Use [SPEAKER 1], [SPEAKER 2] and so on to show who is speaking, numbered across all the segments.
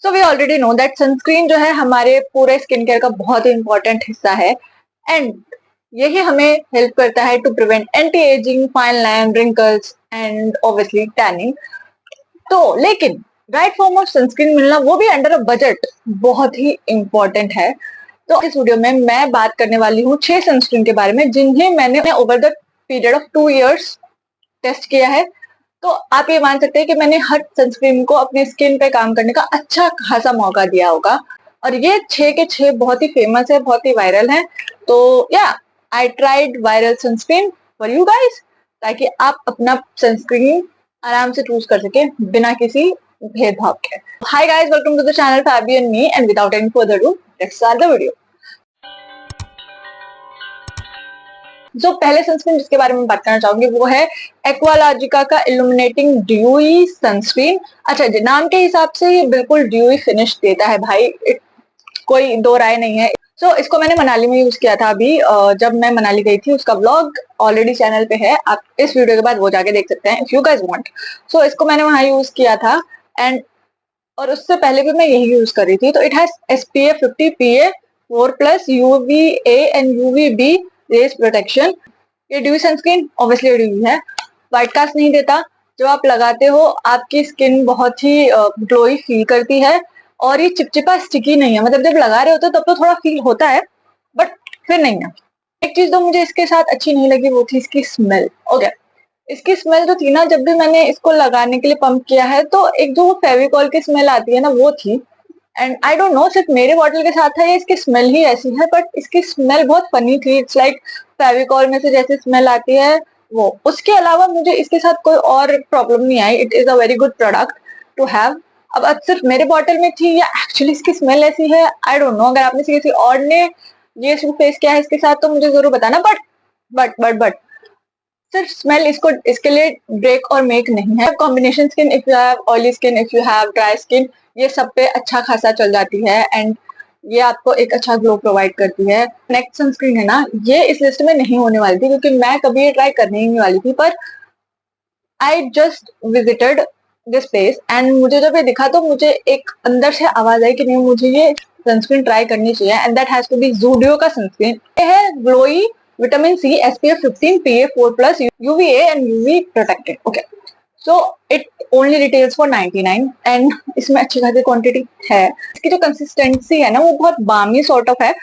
[SPEAKER 1] So we already know that sunscreen जो है हमारे पूरे स्किन केयर का बहुत ही इंपॉर्टेंट हिस्सा है एंड यही हमें हेल्प करता है to prevent anti ageing, fine line, wrinkles and obviously tanning. तो लेकिन राइट फॉर्म ऑफ सनस्क्रीन मिलना वो भी अंडर अ बजट बहुत ही इंपॉर्टेंट है। तो इस वीडियो में मैं बात करने वाली हूँ 6 सनस्क्रीन के बारे में जिन्हें मैंने over the period of 2 years test किया है। तो आप ये मान सकते हैं कि मैंने हर सनस्क्रीन को अपनी स्किन पे काम करने का अच्छा खासा मौका दिया होगा और ये 6 के 6 बहुत ही फेमस है, बहुत ही वायरल है। तो या I tried viral sunscreen for you guys ताकि आप अपना सनस्क्रीन आराम से चूज कर सके बिना किसी भेदभाव के। Hi guys, welcome to the channel Fabi and me and without any further ado let's start the video. जो पहले सनस्क्रीन जिसके बारे में बात करना चाहूंगी वो है एक्वालॉजिका का इल्यूमिनेटिंग ड्यूई सनस्क्रीन। अच्छा जी, नाम के हिसाब से ये बिल्कुल ड्यूई फिनिश देता है भाई, कोई दो राय नहीं है। सो इसको मैंने मनाली में यूज किया था अभी जब मैं मनाली गई थी। उसका व्लॉग ऑलरेडी चैनल पे है, आप इस वीडियो के बाद वो जाके देख सकते हैं इफ यू गाइस वांट। सो इसको मैंने वहां यूज किया था एंड और उससे पहले भी मैं यही यूज कर रही थी। तो it has SPF 50 PA 4+ UVA and UVB rays protection. ये ड्यू सनस्क्रीन ऑब्वियसली ड्यू है, व्हाइट कास्ट नहीं देता। जब आप लगाते हो आपकी स्किन बहुत ही ग्लोई फील करती है और ये चिपचिपा स्टिकी नहीं है। मतलब जब लगा रहे होते हो तब तो थोड़ा फील होता है बट फिर नहीं है। एक चीज तो मुझे इसके साथ अच्छी नहीं लगी वो थी इसकी स्मेल। ओके, इसकी स्मेल जो थी ना, जब भी मैंने इसको लगाने के लिए पंप किया है तो एक जो फेविकॉल की स्मेल आती है ना वो थी। एंड आई डोंट नो सिर्फ मेरे बॉटल के साथ है या इसकी स्मेल ही ऐसी है, बट इसकी स्मेल बहुत फनी थी। इट्स लाइक फेविकॉल में से जैसे स्मेल आती है वो। उसके अलावा मुझे इसके साथ कोई और प्रॉब्लम नहीं आई। It is a very good product to have. अब सिर्फ मेरे बॉटल में थी या एक्चुअली इसकी स्मेल ऐसी है, आई डोंट नो। अगर आपने किसी और ने ये फेस किया है इसके साथ तो मुझे जरूर बताना। बट सिर्फ स्मेल इसको इसके लिए ब्रेक और मेक नहीं है। Combination skin, if you have oily skin, if you have dry skin, ये सब पे अच्छा खासा चल जाती है एंड ये आपको एक अच्छा ग्लो प्रोवाइड करती है। नेक्स्ट सनस्क्रीन है ना, ये इस लिस्ट में नहीं होने वाली थी क्योंकि मैं कभी ये ट्राई करने ही नहीं वाली थी, पर I just visited this place and मुझे जब ये दिखा तो मुझे एक अंदर से आवाज आई कि नहीं, मुझे ये सनस्क्रीन ट्राई करनी चाहिए and that has to be Zudio का सनस्क्रीन। ये है glowy vitamin C SPF 15 PA 4+ UVA and UV protected. Okay, so it only retails for 99 and इसमें अच्छी खासी क्वांटिटी है। इसकी जो कंसिस्टेंसी है ना वो बहुत बामी सॉर्ट ऑफ है।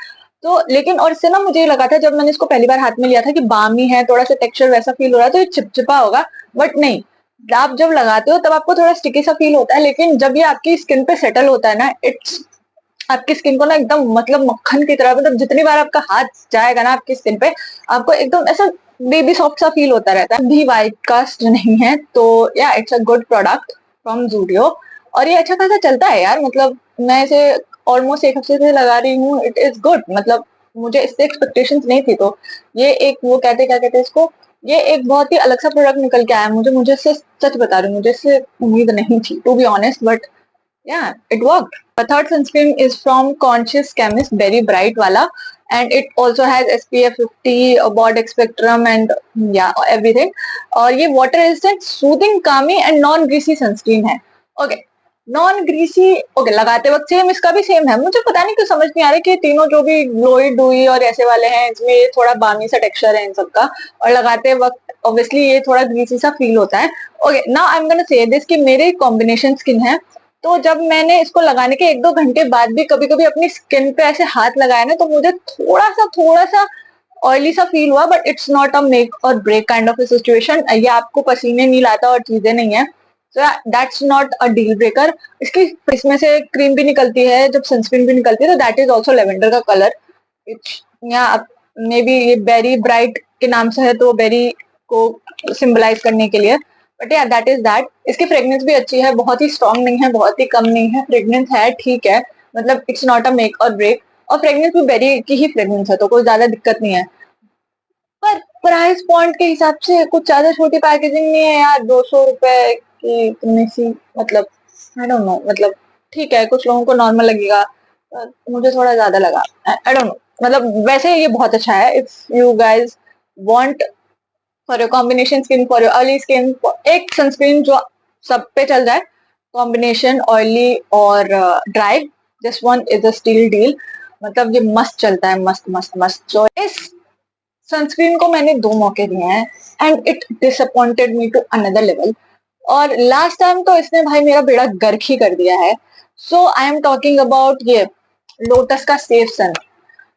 [SPEAKER 1] तो लेकिन और इससे ना मुझे लगा था जब मैंने इसको पहली बार हाथ में लिया था कि बामी है, थोड़ा सा टेक्सचर वैसा फील हो रहा है तो ये चिपचिपा होगा, बट नहीं। आप जब लगाते हो तब आपको थोड़ा स्टिकी सा फील होता है, लेकिन जब ये आपकी स्किन पे सेटल होता है ना, इट्स आपकी स्किन को ना एकदम मतलब मक्खन की तरह, मतलब जितनी बार आपका हाथ जाएगा ना आपकी स्किन पे आपको एकदम ऐसा बेबी सॉफ्ट सा फील होता रहता है। भी व्हाइट कास्ट नहीं है तो या it's a good product from Zudio और ये अच्छा खासा चलता है यार। मतलब मैं इसे ऑलमोस्ट एक हफ्ते से लगा रही हूँ, इट इज गुड। मतलब मुझे इससे एक्सपेक्टेशंस नहीं थी, तो ये एक वो क्या कहते हैं इसको, ये एक बहुत ही अलग सा प्रोडक्ट निकल के आया। मुझे इससे सच बता रही हूँ, मुझे इससे उम्मीद नहीं थी to be honest, but yeah, it worked. The third sunscreen is from Conscious Chemist, Berry Bright wala, and it also has SPF 50, broad spectrum, and yeah, everything. और ये water resistant, soothing, calming and non greasy sunscreen है। Okay, non greasy. Okay, लगाते वक्त same इसका भी same है। मुझे पता नहीं क्यों समझ नहीं आ रहा कि तीनों जो भी ग्लोई डुई और ऐसे वाले हैं इसमें ये थोड़ा बामी सा टेक्सचर है इन सबका और लगाते वक्त ऑब्वियसली ये थोड़ा ग्रीसी सा फील होता है। Okay, now I am gonna say this कि मेरे कॉम्बिनेशन स्किन है, तो जब मैंने इसको लगाने के 1-2 घंटे बाद भी कभी कभी अपनी स्किन पे ऐसे हाथ लगाया ना तो मुझे थोड़ा सा ऑयली सा फील हुआ, but it's not a make और ब्रेक काइंड ऑफ सिचुएशन। ये आपको पसीने नहीं लाता और चीजें नहीं है, so that's not a deal breaker. इसमें से क्रीम भी निकलती है, जब सनस्क्रीन भी निकलती है तो दैट इज ऑल्सो लेवेंडर का कलर। या मे बी ये बेरी ब्राइट के नाम से है तो बेरी को सिंबलाइज करने के लिए, बट या दैट इज दैट। इसकी फ्रेग्रेंस भी अच्छी है, बहुत ही स्ट्रॉन्ग नहीं है, बहुत ही कम नहीं है, फ्रेग्रेंस है ठीक है। मतलब इट्स नॉट अ मेक और ब्रेक, और फ्रेग्रेंस भी बेरी की ही फ्रेग्रेंस है तो कोई ज्यादा दिक्कत नहीं है। पर प्राइस पॉइंट के हिसाब से कुछ ज्यादा छोटी पैकेजिंग नहीं है यार। 200 रुपए की इतनी सी, मतलब आई डोंट नो, मतलब ठीक है कुछ लोगों को नॉर्मल लगेगा, मुझे थोड़ा ज्यादा लगा। आई डोंट नो, मतलब वैसे ये बहुत अच्छा है if you guys want for your combination skin, for your early skin, एक सनस्क्रीन जो सब पे चल जाए कॉम्बिनेशन ऑयली और dry, this one is a steal deal. मतलब ये मस्त चलता है, मस्त मस्त मस्त। तो इस सनस्क्रीन को मैंने 2 मौके दिए हैं and it disappointed me to another level. और लास्ट टाइम तो इसने भाई मेरा बेड़ा गर्क ही कर दिया है। सो आई एम टॉकिंग अबाउट ये लोटस का सेफ सन।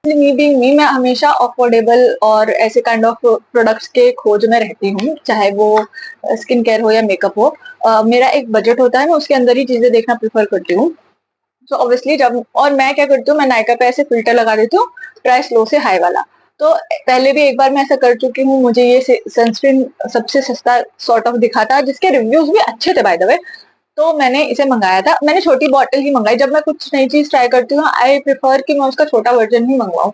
[SPEAKER 1] मी बीइंग मी, मैं हमेशा अफोर्डेबल और ऐसे काइंड ऑफ प्रोडक्ट्स के खोज में रहती हूँ, चाहे वो स्किन केयर हो या मेकअप हो। मेरा एक बजट होता है, मैं उसके अंदर ही चीजें देखना प्रेफर करती हूँ। तो ऑब्वियसली जब, और मैं क्या करती हूँ, मैं नायका पे ऐसे फिल्टर लगा देती हूँ, प्राइस लो से हाई वाला। तो पहले भी एक बार मैं ऐसा कर चुकी हूँ, मुझे ये सनस्क्रीन सबसे सस्ता सॉर्ट ऑफ दिखा था, जिसके रिव्यूज भी अच्छे थे बाय द वे। तो मैंने इसे मंगाया था, मैंने छोटी बॉटल ही मंगाई। जब मैं कुछ नई चीज ट्राई करती हूँ, आई प्रेफर कि मैं उसका छोटा वर्जन ही मंगवाऊं।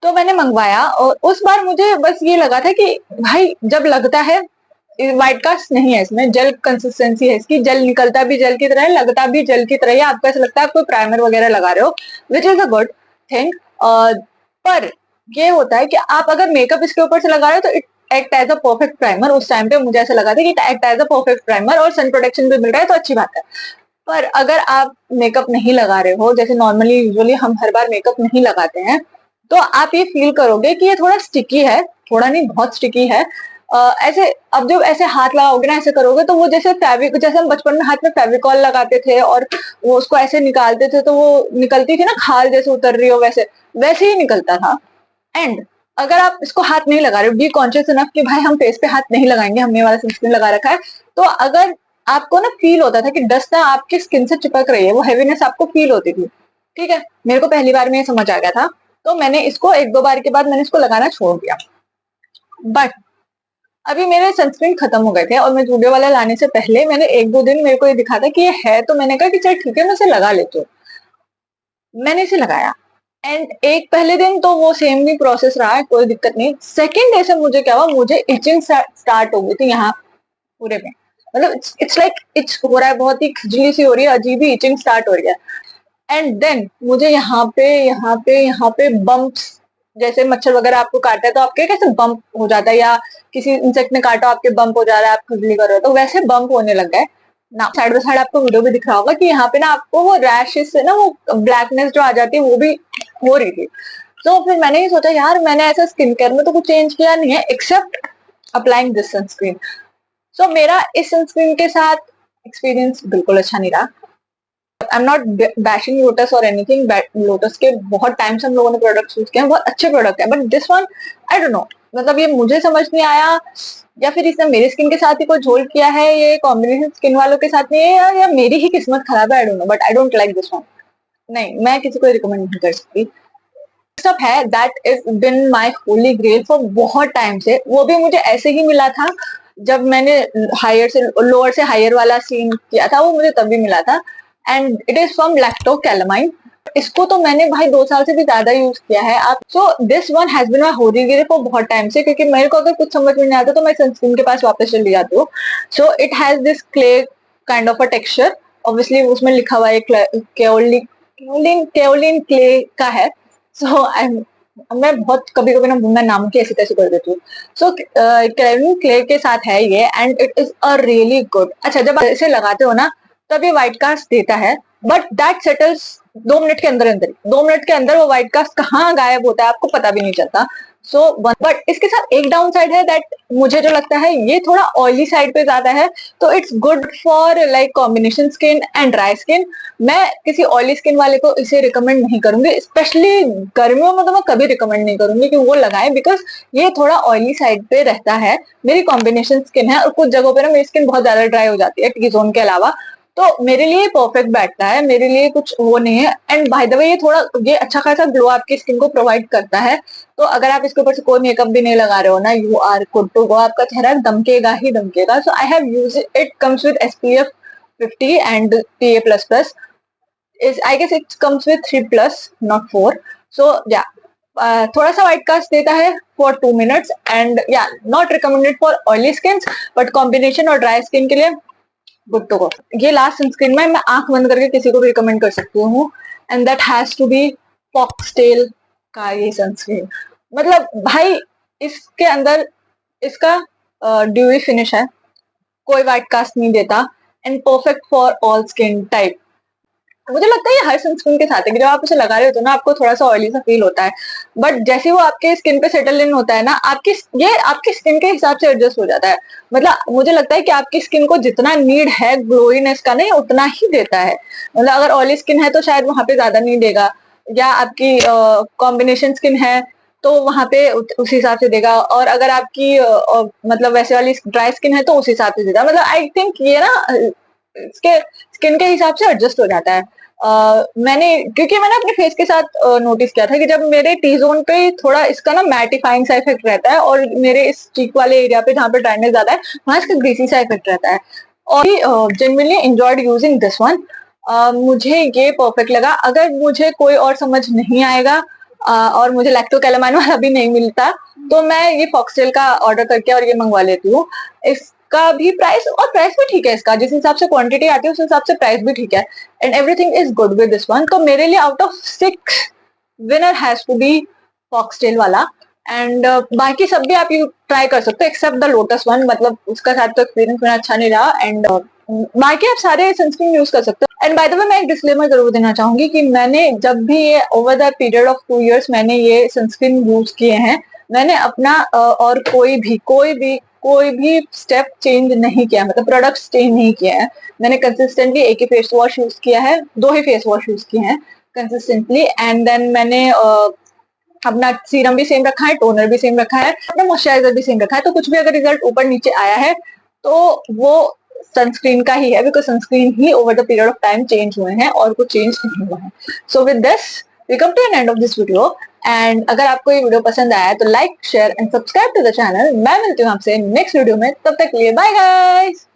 [SPEAKER 1] तो मैंने मंगवाया और उस बार मुझे बस ये लगा था कि भाई जब लगता है, व्हाइट कास्ट नहीं है इसमें, जेल कंसिस्टेंसी है इसकी, जेल निकलता भी जेल की तरह है, लगता भी जेल की तरह है। आपको ऐसा लगता है आप कोई प्राइमर वगैरह लगा रहे हो, which is a good thing. पर ये होता है कि आप अगर मेकअप इसके ऊपर से लगा रहे हो तो it act as a perfect primer. उस टाइम पे मुझे ऐसा लगा था कि act as a perfect primer और सन प्रोटेक्शन भी मिल रहा है तो अच्छी बात है। पर अगर आप मेकअप नहीं लगा रहे हो, जैसे नॉर्मली यूजुअली हम हर बार मेकअप नहीं लगाते हैं, तो आप ये फील करोगे कि ये थोड़ा स्टिकी है, थोड़ा नहीं बहुत स्टिकी है। ऐसे अब जब ऐसे हाथ लगाओगे ना, ऐसे करोगे तो वो जैसे फेविक, जैसे हम बचपन में हाथ में फेविकॉल लगाते थे और वो उसको ऐसे निकालते थे तो वो निकलती थी ना, खाल जैसे उतर रही हो, वैसे वैसे ही निकलता था। एंड अगर आप इसको हाथ नहीं लगा रहे हो, बी कॉन्शियस इनफ कि भाई हम फेस पे हाथ नहीं लगाएंगे, हमने वाला सनस्क्रीन लगा रखा है, तो अगर आपको ना फील होता था कि डस्ट ना आपकी स्किन से चिपक रही है, वो हेवीनेस आपको फील होती थी। ठीक है, मेरे को पहली बार में ये समझ आ गया था, तो मैंने इसको 1-2 बार के बाद मैंने इसको लगाना छोड़ दिया। बट अभी मेरे सनस्क्रीन खत्म हो गए थे और मैं जूडियो वाला लाने से पहले मैंने 1-2 दिन मेरे को ये दिखा था कि ये है, तो मैंने कहा कि चल ठीक है मैं इसे लगा लेती हूँ। मैंने इसे लगाया एंड एक पहले दिन तो वो सेम ही प्रोसेस रहा है, कोई दिक्कत नहीं। सेकेंड डे से मुझे क्या हुआ, मुझे इचिंग स्टार्ट हो गई थी यहाँ पूरे में। मतलब इट्स लाइक इच हो रहा है, बहुत ही खुजली सी हो रही है, अजीब ही इचिंग स्टार्ट हो रही है। एंड देन मुझे यहाँ पे बम्प्स, जैसे मच्छर वगैरह आपको काटा है तो आपके कैसे बम्प हो जाता है, या किसी इंसेक्ट ने काटा आपके बम्प हो जा रहा है, आप खुजली कर रहे हो, तो वैसे बम्प होने लग गए ना। साइड बाय साइड आपको वीडियो भी दिख रहा होगा कि यहाँ पे ना आपको वो रैशेस से ना वो ब्लैकनेस जो आ जाती है वो भी हो रही थी। तो फिर मैंने ये सोचा यार मैंने ऐसा स्किन केयर में तो कुछ चेंज किया नहीं है एक्सेप्ट अप्लाइंग दिस सनस्क्रीन। सो मेरा इस सनस्क्रीन के साथ एक्सपीरियंस बिल्कुल अच्छा नहीं रहा। I am not bashing lotus और एनीथिंग, लोटस के बहुत टाइम से हम लोगों ने प्रोडक्ट यूज किए हैं, बहुत अच्छे प्रोडक्ट है, but this one I don't know, मतलब ये मुझे समझ नहीं आया, या फिर इसने मेरी स्किन के साथ ही कोई झोल किया है, ये कॉम्बिनेशन स्किन वालों के साथ नहीं है, या मेरी ही किस्मत खराब है, I don't know, but I don't like this one. नहीं, मैं किसी को रिकमेंड नहीं कर सकती। सब है that is been my holy grail for बहुत टाइम से, वो भी मुझे ऐसे ही मिला था जब मैंने हायर से लोअर से हायर वाला सीन किया था, वो मुझे तभी मिला था। And it is from lacto calamine. इसको तो मैंने भाई 2 साल से भी ज्यादा यूज किया है। आप so this one has been my holy grail for बहुत टाइम से, क्योंकि मेरे को अगर कुछ समझ में नहीं आता तो मैं सनस्क्रीन के पास वापस चली जाती हूँ। So it has this clay kind of a texture, obviously उसमें लिखा हुआ है केओलिन केओलिन क्ले का है। सो आई मैं बहुत कभी कभी ना मैं नाम की ऐसी तैसी कर देती हूँ। सो केविन क्ले के साथ है ये and it is a really good. अच्छा, जब इसे लगाते हो ना तब ये व्हाइट कास्ट देता है, बट दैट सेटल्स 2 मिनट के अंदर अंदर, 2 मिनट के अंदर वो व्हाइट कास्ट कहाँ गायब होता है आपको पता भी नहीं चलता। सो बट इसके साथ एक डाउन साइड है दैट मुझे जो लगता है ये थोड़ा ऑयली साइड पे ज्यादा है, तो it's good for like combination skin and dry skin. मैं किसी ऑयली स्किन वाले को इसे रिकमेंड नहीं करूंगी, स्पेशली गर्मियों में तो मैं कभी रिकमेंड नहीं करूंगी कि वो लगाएं, बिकॉज ये थोड़ा ऑयली साइड पे रहता है। मेरी कॉम्बिनेशन स्किन है और कुछ जगहों पे ना मेरी स्किन बहुत ज्यादा ड्राई हो जाती है टी जोन के अलावा, तो मेरे लिए परफेक्ट बैठता है, मेरे लिए कुछ वो नहीं है। एंड बाय द वे ये थोड़ा ये अच्छा खासा ग्लो आपकी स्किन को प्रोवाइड करता है। तो अगर आप इसके ऊपर से कोई मेकअप भी नहीं लगा रहे हो ना, you are good to go, आपका चेहरा दमकेगा ही दमकेगा। So I have use it, comes with SPF 50 and PA++। is I guess it comes with 3+, not 4. So yeah, थोड़ा सा व्हाइट कास्ट देता है फॉर 2 minutes एंड या not recommended for oily skin, but combination और dry skin के लिए good to गो। ये last sunscreen में मैं आंख बंद करके किसी को भी रिकमेंड कर सकती हूँ, and that has to be Foxtale का ये सनस्क्रीन। मतलब भाई इसके अंदर इसका ड्यूई फिनिश है, कोई व्हाइट कास्ट नहीं देता, and perfect for all skin type. मुझे लगता है ये हर सनस्क्रीन के साथ है कि जब आप उसे लगा रहे होते हो ना, आपको थोड़ा सा ऑयली सा फील होता है, बट जैसे वो आपके स्किन पे सेटल इन होता है ना, आपकी स्किन के हिसाब से एडजस्ट हो जाता है। मतलब मुझे लगता है कि आपकी स्किन को जितना नीड है ग्लोइनेस का नहीं, उतना ही देता है। मतलब अगर ऑयली स्किन है तो शायद वहां पे ज्यादा नहीं देगा, या आपकी कॉम्बिनेशन स्किन है तो वहां पे उस हिसाब से देगा, और अगर आपकी मतलब वैसे वाली ड्राई स्किन है तो उस हिसाब से देगा। मतलब आई थिंक ये ना इसके स्किन के हिसाब से एडजस्ट हो जाता है। मैंने अपने फेस के साथ नोटिस किया था कि जब मेरे टी जोन पे थोड़ा इसका ना मैटिफाइंग सा इफेक्ट रहता है, और मेरे इस चीक वाले एरिया पे जहाँ पे ड्राइनेस ज्यादा है वहां इसका ग्रीसी सा इफेक्ट रहता है। और genuinely enjoyed using this one. मुझे ये परफेक्ट लगा। अगर मुझे कोई और समझ नहीं आएगा और मुझे लैक्टोकैलामाइन वाला भी नहीं मिलता, तो मैं ये फॉक्सटेल का ऑर्डर करके और ये मंगवा लेती हूँ। इसका भी प्राइस, और प्राइस भी ठीक है इसका, जिस हिसाब से क्वांटिटी आती है उस हिसाब से प्राइस भी ठीक है, and everything is good with this one. तो मेरे लिए out of 6 winner has to be Foxtale वाला। एंड बाकी सब भी आप यू ट्राई कर सकते हो एक्सेप्ट द लोटस वन, मतलब उसका साथ तो एक्सपीरियंस मेरा अच्छा नहीं रहा। एंड बाकी आप सारे सनस्क्रीन यूज कर सकते हो। एंड बाय द वे मैं एक डिस्क्लेमर जरूर देना चाहूंगी कि मैंने जब भी ये over the period of 2 years मैंने ये सनस्क्रीन यूज किए हैं, मैंने अपना और कोई भी स्टेप चेंज नहीं किया, मतलब प्रोडक्ट्स चेंज नहीं किया है। मैंने कंसिस्टेंटली एक ही फेस वॉश यूज किया है, 2 ही फेस वॉश यूज किए हैं कंसिस्टेंटली। एंड देन मैंने अपना सीरम भी सेम रखा है, टोनर भी सेम रखा है, अपना मॉइस्चराइजर भी सेम रखा है। तो कुछ भी अगर रिजल्ट ऊपर नीचे आया है तो वो सनस्क्रीन का ही है, बिकॉज सनस्क्रीन ही over the period of time change हुए हैं और कुछ चेंज नहीं हुआ है। So with this we come to an end of this video. And अगर आपको ये वीडियो पसंद आया है तो like share and subscribe to the channel. मैं मिलती हूँ आपसे नेक्स्ट वीडियो में, तब तक के लिए बाय गाइस।